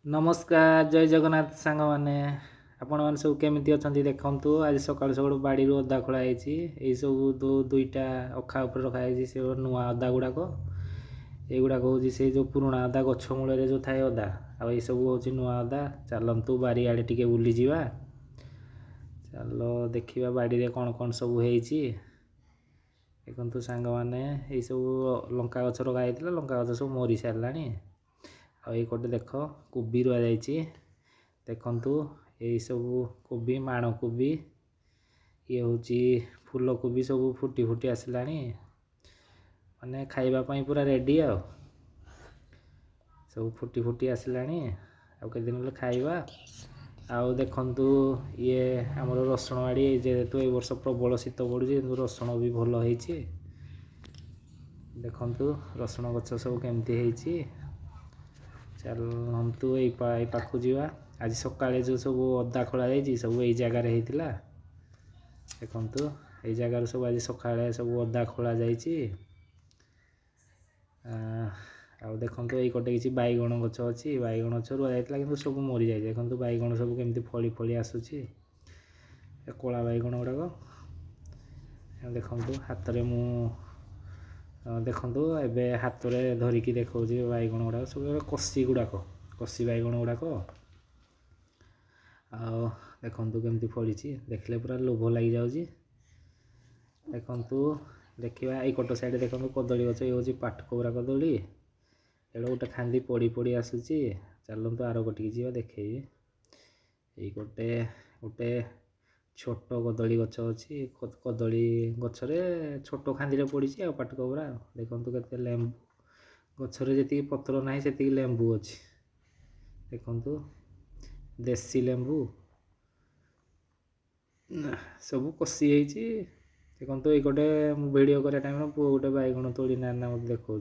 नमस्कार जय जगन्नाथ सांग मैंने आपण मैंने सब केमी अच्छा देखु आज सकाल सकाल बाड़ी अदा खोला यही सब दुईटा अखा उपर रखाई से नुआ अदा गुड़ाक युड़ाक हूँ से जो पुराणा अदा गछ मूल जो थाए अदा आई सब हूँ नुआ अदा चलतु बारियाड़े टे बुली जा चल देखा बाड़ी कौन कौन सब देखु सांग मैंने यही सब लंका गछ लगाई लंका गछ सब मरी सारा आईकोटे देख कोबी रुआ जाइए देखु यही सब कोबी माण कोबी ये हूँ फूल कोबी सब फुटी फुटी आसला माने खाइबापी पूरा रेडी सब फुटी फुटी आसला आते दिन खाइबा आउ देखु ये आमर रसुण बाड़ी जेहेतु ये वर्ष प्रबल शीत पड़ुଛି रसुण भी भल होती देखु रसुण गछ सब केमती चलतु यही पाखु जा आज सकाଳେ जो सब अदा खोला सब यही जगार होता देखु यही जगार सब आज सकाଳେ सब अदा खोला देखु यही कटे किसी बैगण गछ अच्छी बैगण गछ रुआ जाता कि सब मरी जाए देखो बैगण सब केमती फली फली आसूसी कला बैगण गुड़ाक देखु हाथ में मु देखु एवं हाथ में धरिकी देखा बैगण गुड़ाक सब कषि गुड़ाक कषि बैगण गुड़ाक देखु केमती फड़ी देखले पूरा लोभ लग जाऊँगी देखु देखा ये कट साइड देखो कदली गछ ये हूँ पाटकोबरा कदली एड़ा गोटे खांदी पड़ी पड़ी आसूसी चलतु आर कटिकी जा देखे ये गोटे गोटे छोट कदली गछ अच्छी कदली गचरे छोट खांदी पड़ी पाटकोबरा देखु के लेंबू गचरे जी पत्र ना से लेंबू अच्छी देखु देसी लेंबू सब कषि देखु ये गोटे भिडियो कर टाइम पुआ गोटे बैगण तोड़ी ना मत देखा